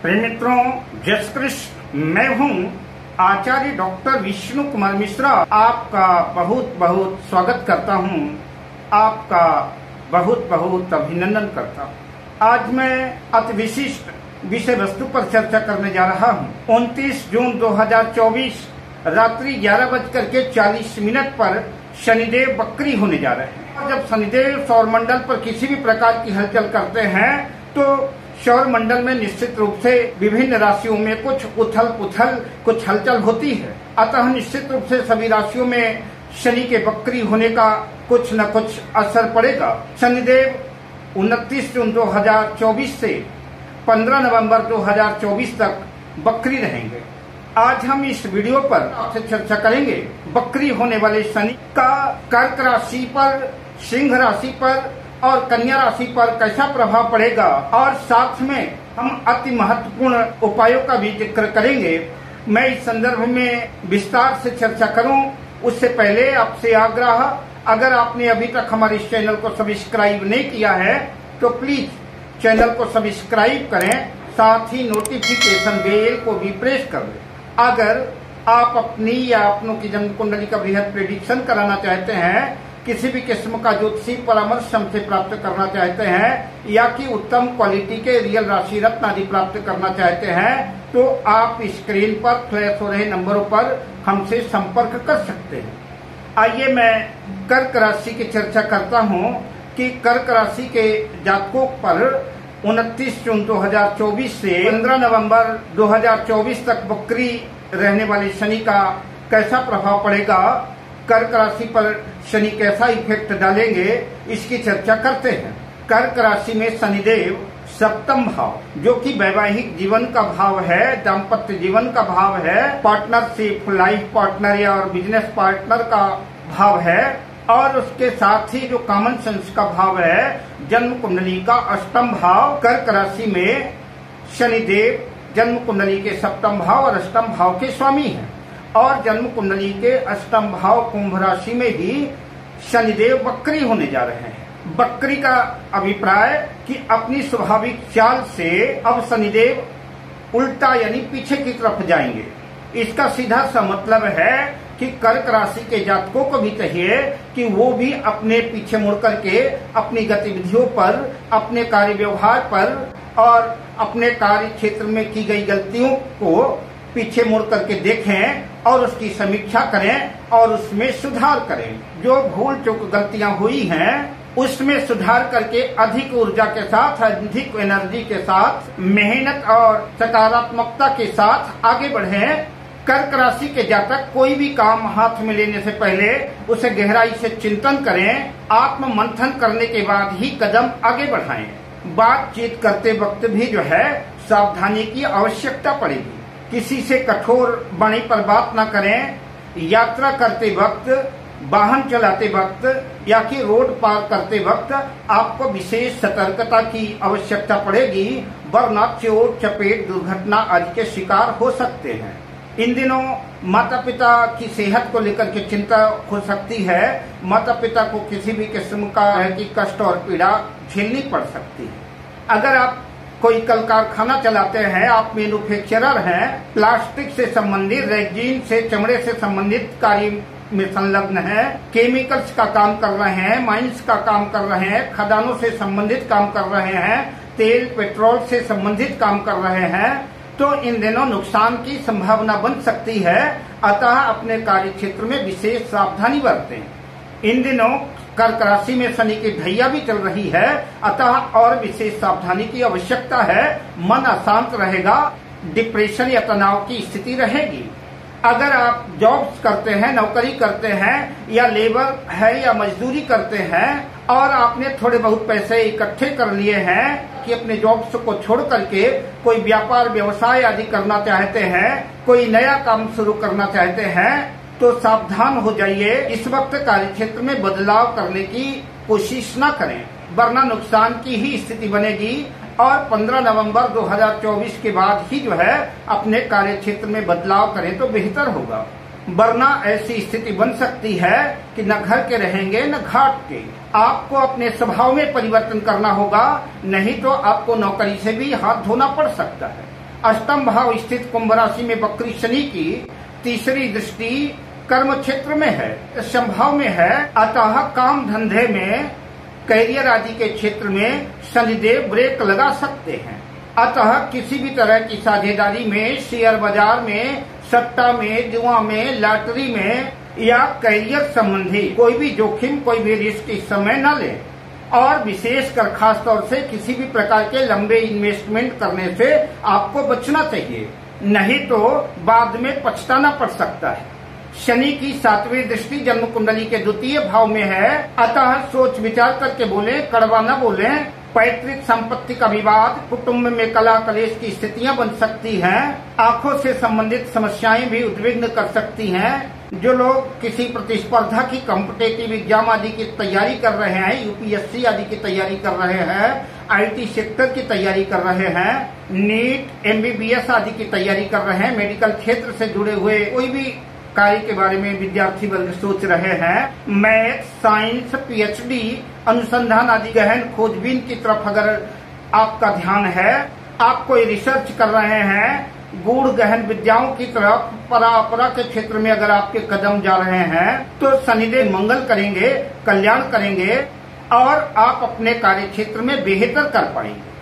प्रिय मित्रों, जय श्री कृष्ण। मैं हूं आचार्य डॉक्टर विष्णु कुमार मिश्रा। आपका बहुत बहुत स्वागत करता हूं, आपका बहुत बहुत अभिनंदन करता हूं। आज मैं अति विशिष्ट विषय वस्तु पर चर्चा करने जा रहा हूं। 29 जून 2024 रात्रि 11:40 पर शनिदेव वक्री होने जा रहे हैं। और जब शनिदेव सौर मंडल पर किसी भी प्रकार की हलचल करते हैं तो सौर मंडल में निश्चित रूप से विभिन्न राशियों में कुछ उथल पुथल, कुछ हलचल होती है। अतः निश्चित रूप से सभी राशियों में शनि के वक्री होने का कुछ न कुछ असर पड़ेगा। शनिदेव 29 जून 2024 से 15 नवंबर 2024 तक वक्री रहेंगे। आज हम इस वीडियो पर आपसे चर्चा करेंगे वक्री होने वाले शनि का कर्क राशि पर, सिंह राशि पर और कन्या राशि पर कैसा प्रभाव पड़ेगा, और साथ में हम अति महत्वपूर्ण उपायों का भी जिक्र करेंगे। मैं इस संदर्भ में विस्तार से चर्चा करूं उससे पहले आपसे आग्रह, अगर आपने अभी तक हमारे इस चैनल को सब्सक्राइब नहीं किया है तो प्लीज चैनल को सब्सक्राइब करें, साथ ही नोटिफिकेशन बेल को भी प्रेस कर दें। अगर आप अपनी या अपनों की जन्म कुंडली का बृहद प्रेडिक्शन कराना चाहते हैं, किसी भी किस्म का ज्योतिषी परामर्श हमसे प्राप्त करना चाहते हैं, या कि उत्तम क्वालिटी के रियल राशि रत्न आदि प्राप्त करना चाहते हैं, तो आप स्क्रीन पर फ्लैश हो रहे नंबरों पर हमसे संपर्क कर सकते हैं। आइए मैं कर्क राशि की चर्चा करता हूं कि कर्क राशि के जातकों पर 29 जून 2024 से 15 नवंबर 2024 तक वक्री रहने वाले शनि का कैसा प्रभाव पड़ेगा, कर्क राशि पर शनि कैसा इफेक्ट डालेंगे, इसकी चर्चा करते हैं। कर्क राशि में शनिदेव सप्तम भाव, जो कि वैवाहिक जीवन का भाव है, दाम्पत्य जीवन का भाव है, पार्टनरशिप, लाइफ पार्टनर या और बिजनेस पार्टनर का भाव है, और उसके साथ ही जो कॉमन सेंस का भाव है, जन्म कुंडली का अष्टम भाव। कर्क राशि में शनिदेव जन्म कुंडली के सप्तम भाव और अष्टम भाव के स्वामी हैं, और जन्म कुंडली के अष्टम भाव कुंभ राशि में भी शनिदेव वक्री होने जा रहे हैं। वक्री का अभिप्राय कि अपनी स्वाभाविक चाल से अब शनिदेव उल्टा यानी पीछे की तरफ जाएंगे। इसका सीधा सा मतलब है कि कर्क राशि के जातकों को भी चाहिए कि वो भी अपने पीछे मुड़ करके अपनी गतिविधियों पर, अपने कार्य व्यवहार पर और अपने कार्य क्षेत्र में की गई गलतियों को पीछे मुड़ करके देखें और उसकी समीक्षा करें और उसमें सुधार करें। जो भूल चूक गलतियां हुई हैं उसमें सुधार करके अधिक ऊर्जा के साथ, अधिक एनर्जी के साथ, मेहनत और सकारात्मकता के साथ आगे बढ़ें। कर्क राशि के जातक कोई भी काम हाथ में लेने से पहले उसे गहराई से चिंतन करें, आत्म मंथन करने के बाद ही कदम आगे बढ़ाएं। बातचीत करते वक्त भी जो है सावधानी की आवश्यकता पड़ेगी। किसी से कठोर वाणी पर बात न करें। यात्रा करते वक्त, वाहन चलाते वक्त या कि रोड पार करते वक्त आपको विशेष सतर्कता की आवश्यकता पड़ेगी, वरना चोट चपेट दुर्घटना आदि के शिकार हो सकते हैं। इन दिनों माता पिता की सेहत को लेकर के चिंता हो सकती है। माता पिता को किसी भी किस्म का की कष्ट और पीड़ा झेलनी पड़ सकती है। अगर आप कोई कल कारखाना चलाते हैं, आप मैन्युफैक्चरर हैं, प्लास्टिक से संबंधित, रेजिन से, चमड़े से संबंधित कार्य में संलग्न है, केमिकल्स का काम कर रहे हैं, माइंस का काम कर रहे हैं, खदानों से संबंधित काम कर रहे हैं, तेल पेट्रोल से संबंधित काम कर रहे हैं, तो इन दिनों नुकसान की संभावना बन सकती है। अतः अपने कार्य क्षेत्र में विशेष सावधानी बरतें। इन दिनों कर्क राशि में शनि की ढैया भी चल रही है, अतः और विशेष सावधानी की आवश्यकता है। मन अशांत रहेगा, डिप्रेशन या तनाव की स्थिति रहेगी। अगर आप जॉब्स करते हैं, नौकरी करते हैं, या लेबर है या मजदूरी करते हैं, और आपने थोड़े बहुत पैसे इकट्ठे कर लिए हैं कि अपने जॉब्स को छोड़ करके कोई व्यापार व्यवसाय आदि करना चाहते हैं, कोई नया काम शुरू करना चाहते हैं, तो सावधान हो जाइए। इस वक्त कार्य क्षेत्र में बदलाव करने की कोशिश न करें, वरना नुकसान की ही स्थिति बनेगी। और 15 नवंबर 2024 के बाद ही जो है अपने कार्य क्षेत्र में बदलाव करें तो बेहतर होगा, वरना ऐसी स्थिति बन सकती है कि न घर के रहेंगे न घाट के। आपको अपने स्वभाव में परिवर्तन करना होगा, नहीं तो आपको नौकरी से भी हाथ धोना पड़ सकता है। अष्टम भाव स्थित कुंभ राशि में वक्री शनि की तीसरी दृष्टि कर्म क्षेत्र में है, संभाव में है। अतः काम धंधे में, कैरियर आदि के क्षेत्र में शनिदेव ब्रेक लगा सकते हैं। अतः किसी भी तरह की साझेदारी में, शेयर बाजार में, सट्टा में, जुआ में, लॉटरी में या कैरियर संबंधी कोई भी जोखिम, कोई भी रिस्क इस समय न ले। और विशेषकर खास तौर से किसी भी प्रकार के लंबे इन्वेस्टमेंट करने से आपको बचना चाहिए, नहीं तो बाद में पछताना पड़ सकता है। शनि की 7वीं दृष्टि जन्म कुंडली के द्वितीय भाव में है। अतः सोच विचार करके बोले, कड़वा न बोले। पैतृक संपत्ति का विवाद, कुटुंब में कलह कलेश की स्थितियां बन सकती हैं। आंखों से संबंधित समस्याएं भी उद्विग्न कर सकती हैं। जो लोग किसी प्रतिस्पर्धा की कॉम्पिटेटिव एग्जाम आदि की तैयारी कर रहे हैं, यूपीएससी आदि की तैयारी कर रहे हैं, आईटी सेक्टर की तैयारी कर रहे हैं, नीट, एमबीबीएस आदि की तैयारी कर रहे हैं, मेडिकल क्षेत्र से जुड़े हुए कोई भी कार्य के बारे में विद्यार्थी वर्ग सोच रहे हैं, मैथ, साइंस, पीएचडी, अनुसंधान आदि गहन खोजबीन की तरफ अगर आपका ध्यान है, आप कोई रिसर्च कर रहे हैं, गूढ़ गहन विद्याओं की तरफ, परापरा के क्षेत्र में अगर आपके कदम जा रहे हैं, तो शनिदेव मंगल करेंगे, कल्याण करेंगे और आप अपने कार्य क्षेत्र में बेहतर कर पाएंगे।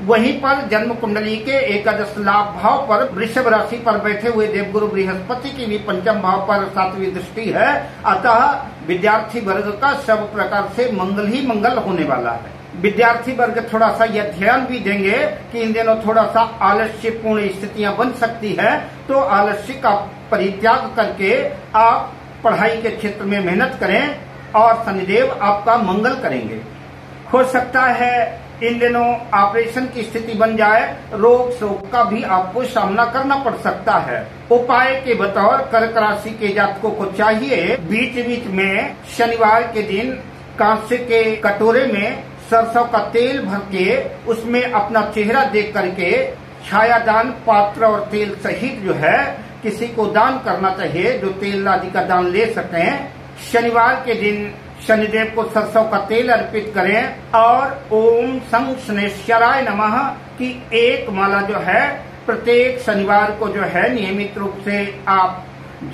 वहीं पर जन्म कुंडली के एकादश लाभ भाव पर वृषभ राशि पर बैठे हुए देवगुरु बृहस्पति की भी पंचम भाव पर 7वीं दृष्टि है। अतः विद्यार्थी वर्ग का सब प्रकार से मंगल ही मंगल होने वाला है। विद्यार्थी वर्ग थोड़ा सा यह ध्यान भी देंगे कि इन दिनों थोड़ा सा आलस्यपूर्ण स्थितियां बन सकती है, तो आलस्य का परित्याग करके आप पढ़ाई के क्षेत्र में मेहनत करें और शनिदेव आपका मंगल करेंगे। हो सकता है इन दिनों ऑपरेशन की स्थिति बन जाए, रोग शोक का भी आपको सामना करना पड़ सकता है। उपाय के बतौर कर्क राशि के जातकों को चाहिए बीच बीच में शनिवार के दिन कांसे के कटोरे में सरसों का तेल भर के उसमें अपना चेहरा देख करके छायादान पात्र और तेल सहित जो है किसी को दान करना चाहिए, जो तेल आदि का दान ले सकें। शनिवार के दिन शनिदेव को सरसों का तेल अर्पित करें और ओम शं शनैश्चराय नमः की एक माला जो है प्रत्येक शनिवार को जो है नियमित रूप से आप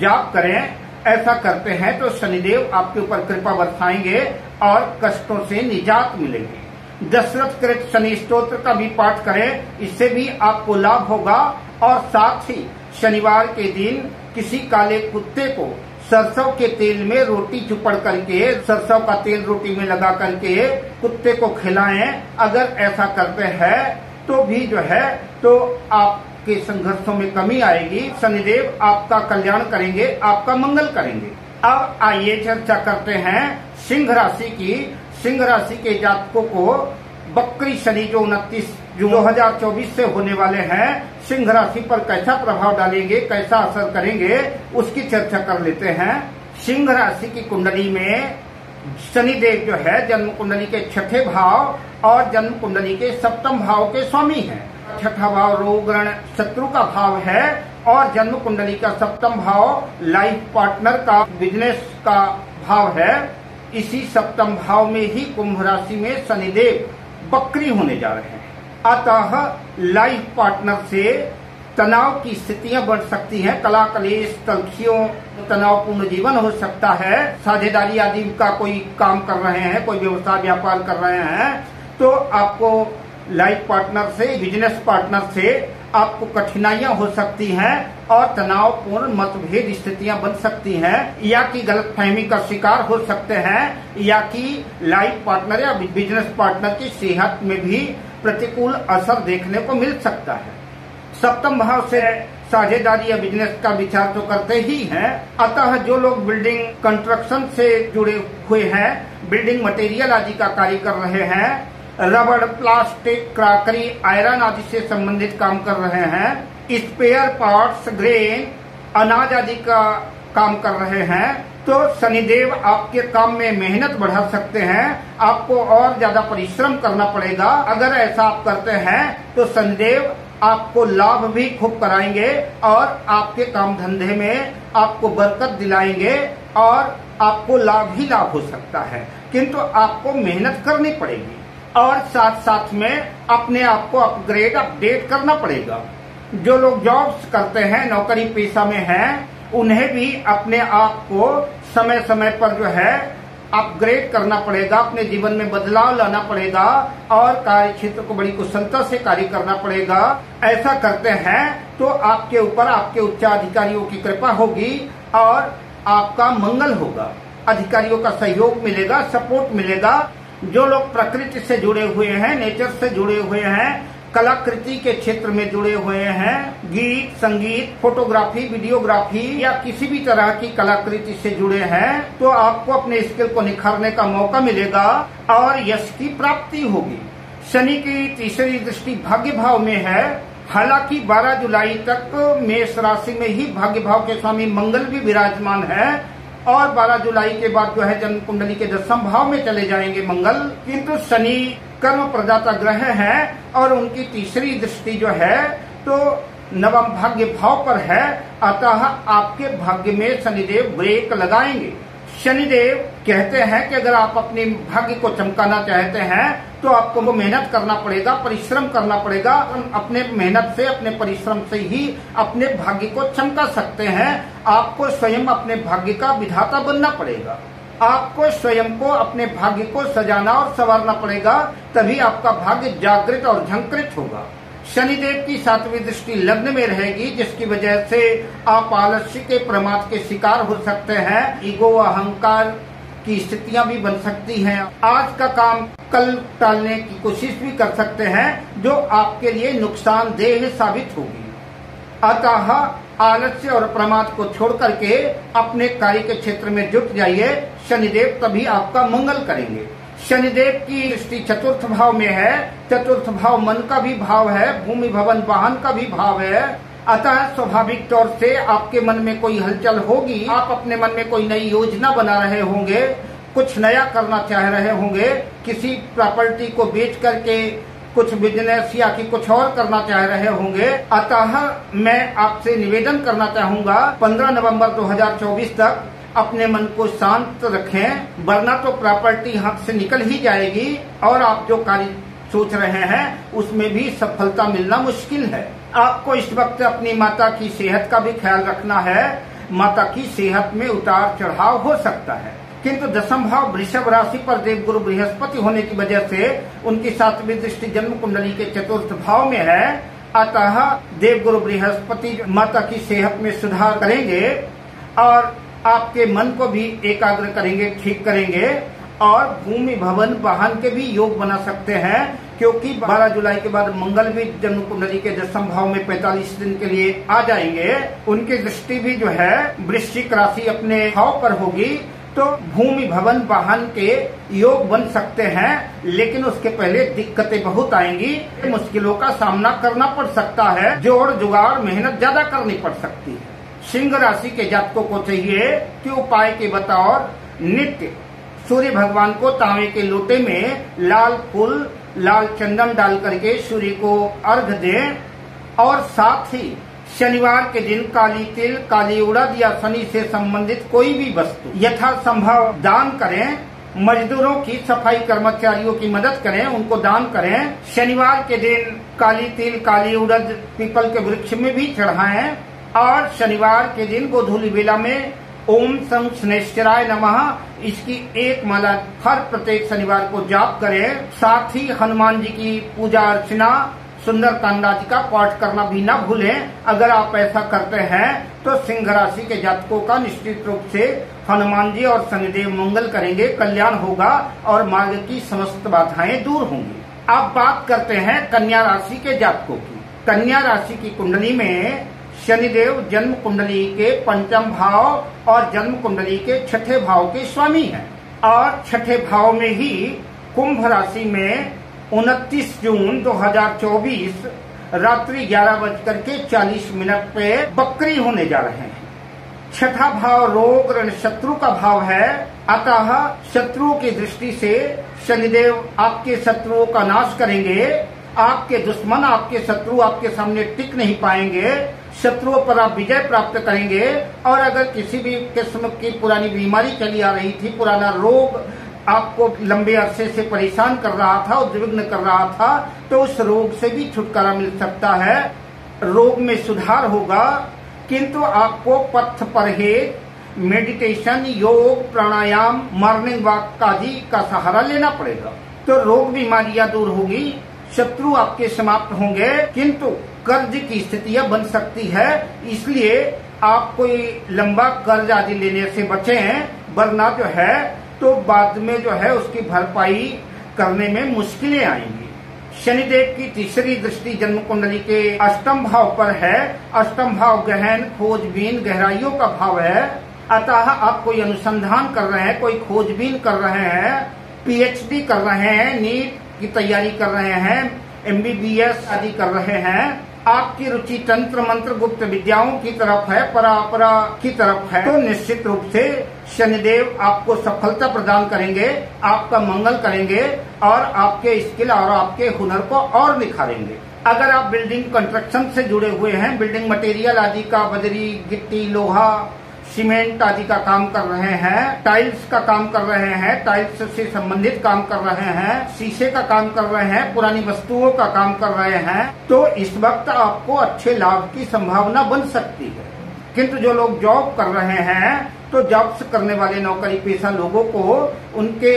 जाप करें। ऐसा करते हैं तो शनिदेव आपके ऊपर कृपा बरसाएंगे और कष्टों से निजात मिलेगी। दशरथ कृत शनि स्तोत्र का भी पाठ करें, इससे भी आपको लाभ होगा। और साथ ही शनिवार के दिन किसी काले कुत्ते को सरसों के तेल में रोटी चुपड़ करके, सरसों का तेल रोटी में लगा करके कुत्ते को खिलाएं। अगर ऐसा करते हैं तो भी जो है तो आपके संघर्षों में कमी आएगी। शनिदेव आपका कल्याण करेंगे, आपका मंगल करेंगे। अब आइए चर्चा करते हैं सिंह राशि की। सिंह राशि के जातकों को वक्री शनि जो 29 जून 2024 से होने वाले हैं, सिंह राशि पर कैसा प्रभाव डालेंगे, कैसा असर करेंगे, उसकी चर्चा कर लेते हैं। सिंह राशि की कुंडली में शनिदेव जो है जन्म कुंडली के 6ठे भाव और जन्म कुंडली के 7म भाव के स्वामी हैं। 6ठा भाव रोग ऋण शत्रु का भाव है और जन्म कुंडली का 7म भाव लाइफ पार्टनर का, बिजनेस का भाव है। इसी 7म भाव में ही कुंभ राशि में शनिदेव वक्री होने जा रहे हैं। अतः लाइफ पार्टनर से तनाव की स्थितियां बढ़ सकती हैं, कला कलेश, तल्खियों, तनावपूर्ण जीवन हो सकता है। साझेदारी आदि का कोई काम कर रहे हैं, कोई व्यवसाय व्यापार कर रहे हैं, तो आपको लाइफ पार्टनर से, बिजनेस पार्टनर से आपको कठिनाइयां हो सकती हैं और तनावपूर्ण मतभेद स्थितियां बन सकती हैं, या कि गलतफहमी का शिकार हो सकते हैं, या कि लाइफ पार्टनर या बिजनेस पार्टनर की सेहत में भी प्रतिकूल असर देखने को मिल सकता है। 7म भाव से साझेदारी या बिजनेस का विचार तो करते ही हैं। अतः जो लोग बिल्डिंग कंस्ट्रक्शन से जुड़े हुए हैं, बिल्डिंग मटेरियल आदि का कार्य कर रहे हैं, रबड़, प्लास्टिक, क्रॉकरी, आयरन आदि से संबंधित काम कर रहे हैं, स्पेयर पार्ट्स, ग्रेन, अनाज आदि का काम कर रहे हैं, तो शनिदेव आपके काम में मेहनत बढ़ा सकते हैं। आपको और ज्यादा परिश्रम करना पड़ेगा। अगर ऐसा आप करते हैं तो शनिदेव आपको लाभ भी खूब कराएंगे और आपके काम धंधे में आपको बरकत दिलाएंगे और आपको लाभ ही लाभ हो सकता है, किंतु आपको मेहनत करनी पड़ेगी और साथ साथ में अपने आप को अपग्रेड, अपडेट करना पड़ेगा। जो लोग जॉब्स करते हैं, नौकरी पेशा में हैं, उन्हें भी अपने आप को समय समय पर जो है अपग्रेड करना पड़ेगा, अपने जीवन में बदलाव लाना पड़ेगा और कार्य क्षेत्र को बड़ी कुशलता से कार्य करना पड़ेगा। ऐसा करते हैं तो आपके ऊपर आपके उच्चाधिकारियों की कृपा होगी और आपका मंगल होगा, अधिकारियों का सहयोग मिलेगा, सपोर्ट मिलेगा। जो लोग प्रकृति से जुड़े हुए हैं, नेचर से जुड़े हुए हैं, कलाकृति के क्षेत्र में जुड़े हुए हैं, गीत, संगीत, फोटोग्राफी, वीडियोग्राफी या किसी भी तरह की कलाकृति से जुड़े हैं, तो आपको अपने स्किल को निखारने का मौका मिलेगा और यश की प्राप्ति होगी। शनि की तीसरी दृष्टि भाग्य भाव में है। हालांकि 12 जुलाई तक मेष राशि में ही भाग्य भाव के स्वामी मंगल भी विराजमान है और 12 जुलाई के बाद जो है जन्म कुंडली के 10वें भाव में चले जाएंगे मंगल। किंतु शनि कर्म प्रदाता ग्रह है और उनकी तीसरी दृष्टि जो है तो नवम भाग्य भाव पर है, अतः आपके भाग्य में शनिदेव ब्रेक लगाएंगे। शनिदेव कहते हैं कि अगर आप अपने भाग्य को चमकाना चाहते हैं तो आपको वो मेहनत करना पड़ेगा, परिश्रम करना पड़ेगा। अपने मेहनत से, अपने परिश्रम से ही अपने भाग्य को चमका सकते हैं। आपको स्वयं अपने भाग्य का विधाता बनना पड़ेगा, आपको स्वयं को अपने भाग्य को सजाना और संवारना पड़ेगा, तभी आपका भाग्य जागृत और झंकृत होगा। शनिदेव की 7वीं दृष्टि लग्न में रहेगी, जिसकी वजह से आप आलस्य के प्रमाद के शिकार हो सकते हैं, ईगो अहंकार की स्थितियां भी बन सकती हैं। आज का काम कल टालने की कोशिश भी कर सकते हैं, जो आपके लिए नुकसानदेह साबित होगी। अतः आलस्य और प्रमाद को छोड़ करके अपने कार्य के क्षेत्र में जुट जाइए, शनिदेव तभी आपका मंगल करेंगे। शनिदेव की दृष्टि 4th भाव में है। 4th भाव मन का भी भाव है, भूमि भवन वाहन का भी भाव है। अतः स्वाभाविक तौर से आपके मन में कोई हलचल होगी, आप अपने मन में कोई नई योजना बना रहे होंगे, कुछ नया करना चाह रहे होंगे, किसी प्रॉपर्टी को बेच करके कुछ बिजनेस या कि कुछ और करना चाह रहे होंगे। अतः मैं आपसे निवेदन करना चाहूंगा 15 नवंबर 2024 तक अपने मन को शांत रखें, वरना तो प्रॉपर्टी हाथ से निकल ही जाएगी और आप जो कार्य सोच रहे हैं उसमें भी सफलता मिलना मुश्किल है। आपको इस वक्त अपनी माता की सेहत का भी ख्याल रखना है। माता की सेहत में उतार चढ़ाव हो सकता है, किंतु 10वां भाव वृषभ राशि पर देवगुरु बृहस्पति होने की वजह से उनकी 7वीं दृष्टि जन्म कुंडली के 4th भाव में है। अतः देवगुरु बृहस्पति माता की सेहत में सुधार करेंगे और आपके मन को भी एकाग्र करेंगे, ठीक करेंगे और भूमि भवन वाहन के भी योग बना सकते हैं, क्योंकि 12 जुलाई के बाद मंगल भी जन्म कुंडली के 10वें भाव में 45 दिन के लिए आ जाएंगे। उनकी दृष्टि भी जो है वृश्चिक राशि अपने भाव पर होगी, तो भूमि भवन वाहन के योग बन सकते हैं, लेकिन उसके पहले दिक्कतें बहुत आएंगी, मुश्किलों का सामना करना पड़ सकता है, जोड़ जुगाड़ मेहनत ज्यादा करनी पड़ सकती है। सिंह राशि के जातकों को चाहिए कि उपाय के बतौर नित्य सूर्य भगवान को तांबे के लोटे में लाल फूल, लाल चंदन डाल करके सूर्य को अर्घ दें और साथ ही शनिवार के दिन काली तिल, काली उड़द या शनि से संबंधित कोई भी वस्तु यथासंभव दान करें। मजदूरों की, सफाई कर्मचारियों की मदद करें, उनको दान करें। शनिवार के दिन काली तिल, काली उड़द पीपल के वृक्ष में भी चढ़ाएं और शनिवार के दिन गोधूली बेला में ओम सं शनैश्चराय नमः इसकी एक माला हर प्रत्येक शनिवार को जाप करें। साथ ही हनुमान जी की पूजा अर्चना, सुंदर कांडा जी का पाठ करना भी न भूलें। अगर आप ऐसा करते हैं तो सिंह राशि के जातकों का निश्चित रूप से हनुमान जी और शनिदेव मंगल करेंगे, कल्याण होगा और मार्ग की समस्त बाधाएं दूर होंगी। अब बात करते हैं कन्या राशि के जातकों की। कन्या राशि की कुंडली में शनिदेव जन्म कुंडली के 5वें भाव और जन्म कुंडली के 6ठे भाव के स्वामी हैं और 6ठे भाव में ही कुंभ राशि में 29 जून 2024 रात्रि 11:40 पे बकरी होने जा रहे हैं। 6ठा भाव रोग ऋण शत्रु का भाव है, अतः शत्रुओं की दृष्टि से शनिदेव आपके शत्रुओं का नाश करेंगे। आपके दुश्मन, आपके शत्रु आपके सामने टिक नहीं पाएंगे। शत्रुओं पर आप विजय प्राप्त करेंगे और अगर किसी भी किस्म की पुरानी बीमारी चली आ रही थी, पुराना रोग आपको लंबे अरसे से परेशान कर रहा था, उद्विग्न कर रहा था, तो उस रोग से भी छुटकारा मिल सकता है। रोग में सुधार होगा, किंतु आपको पथ परहेज, मेडिटेशन, योग, प्राणायाम, मॉर्निंग वॉक आदि का सहारा लेना पड़ेगा। तो रोग बीमारियां दूर होगी, शत्रु आपके समाप्त होंगे, किंतु कर्ज की स्थितियां बन सकती है। इसलिए आप कोई लंबा कर्ज आदि लेने से बचें, वरना जो है तो बाद में जो है उसकी भरपाई करने में मुश्किलें आएंगी। शनिदेव की तीसरी दृष्टि जन्म कुंडली के अष्टम भाव पर है। अष्टम भाव गहन, खोजबीन, गहराइयों का भाव है। अतः आप कोई अनुसंधान कर रहे हैं, कोई खोजबीन कर रहे हैं, पीएचडी कर रहे हैं, नीट की तैयारी कर रहे हैं, एमबीबीएस आदि कर रहे हैं, आपकी रुचि तंत्र मंत्र गुप्त विद्याओं की तरफ है, परापरा की तरफ है, तो निश्चित रूप से शनिदेव आपको सफलता प्रदान करेंगे, आपका मंगल करेंगे और आपके स्किल और आपके हुनर को और निखारेंगे। अगर आप बिल्डिंग कंस्ट्रक्शन से जुड़े हुए हैं, बिल्डिंग मटेरियल आदि का, बजरी, गिट्टी, लोहा, सीमेंट आदि का काम कर रहे हैं, टाइल्स का काम कर रहे हैं, टाइल्स से संबंधित काम कर रहे हैं, शीशे का काम कर रहे हैं, पुरानी वस्तुओं का काम कर रहे हैं, तो इस वक्त आपको अच्छे लाभ की संभावना बन सकती है। किंतु जो लोग जॉब कर रहे हैं, तो जॉब्स करने वाले नौकरी पेशा लोगों को उनके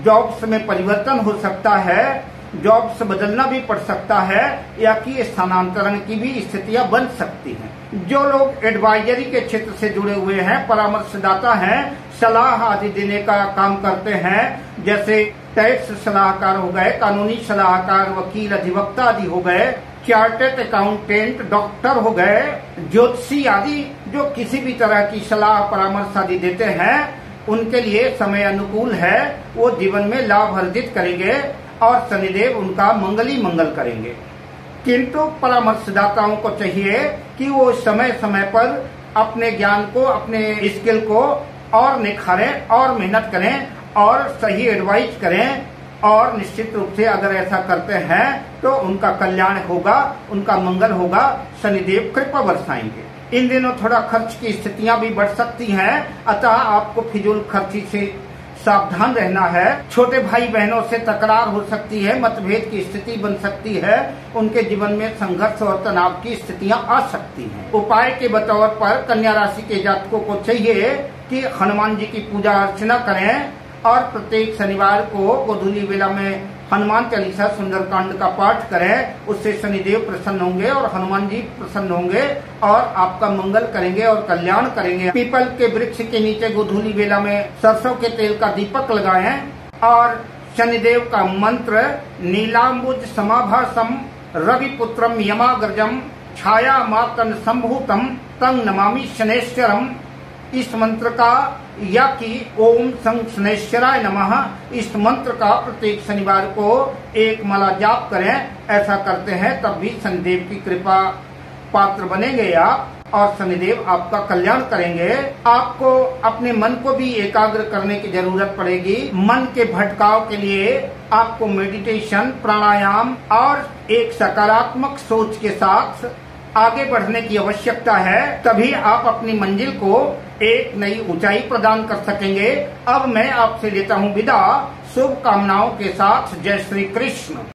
जॉब्स में परिवर्तन हो सकता है, जॉब्स बदलना भी पड़ सकता है, या कि स्थानांतरण की भी स्थितियां बन सकती हैं। जो लोग एडवाइजरी के क्षेत्र से जुड़े हुए हैं, परामर्शदाता हैं, सलाह आदि देने का काम करते हैं, जैसे टैक्स सलाहकार हो गए, कानूनी सलाहकार, वकील, अधिवक्ता आदि हो गए, चार्टर्ड अकाउंटेंट, डॉक्टर हो गए, ज्योतिषी आदि, जो किसी भी तरह की सलाह परामर्श आदि देते हैं, उनके लिए समय अनुकूल है। वो जीवन में लाभ अर्जित करेंगे और शनिदेव उनका मंगली मंगल करेंगे। किंतु परामर्शदाताओं को चाहिए कि वो समय समय पर अपने ज्ञान को, अपने स्किल को और निखारें और मेहनत करें और सही एडवाइस करें, और निश्चित रूप से अगर ऐसा करते हैं तो उनका कल्याण होगा, उनका मंगल होगा, शनिदेव कृपा बरसाएंगे। इन दिनों थोड़ा खर्च की स्थितियां भी बढ़ सकती हैं, अतः आपको फिजूल खर्ची से सावधान रहना है। छोटे भाई बहनों से तकरार हो सकती है, मतभेद की स्थिति बन सकती है, उनके जीवन में संघर्ष और तनाव की स्थितियां आ सकती हैं। उपाय के बतौर पर कन्या राशि के जातकों को चाहिए कि हनुमान जी की पूजा अर्चना करें और प्रत्येक शनिवार को गोधूली वेला में हनुमान चालीसा सुंदरकांड का पाठ करें। उससे शनिदेव प्रसन्न होंगे और हनुमान जी प्रसन्न होंगे और आपका मंगल करेंगे और कल्याण करेंगे। पीपल के वृक्ष के नीचे गोधूली वेला में सरसों के तेल का दीपक लगाएं और शनिदेव का मंत्र नीलांबुज समाभासम रविपुत्रम यमाग्रजम छाया मातन संभूतम तंग नमामि शनेश्वरम, इस मंत्र का, या कि ओम संग शनेश्वराय नमः, इस मंत्र का प्रत्येक शनिवार को एक माला जाप करें। ऐसा करते हैं तब भी शनिदेव की कृपा पात्र बनेंगे आप, और शनिदेव आपका कल्याण करेंगे। आपको अपने मन को भी एकाग्र करने की जरूरत पड़ेगी। मन के भटकाव के लिए आपको मेडिटेशन, प्राणायाम और एक सकारात्मक सोच के साथ आगे बढ़ने की आवश्यकता है, तभी आप अपनी मंजिल को एक नई ऊंचाई प्रदान कर सकेंगे। अब मैं आपसे लेता हूं विदा, शुभकामनाओं के साथ। जय श्री कृष्ण।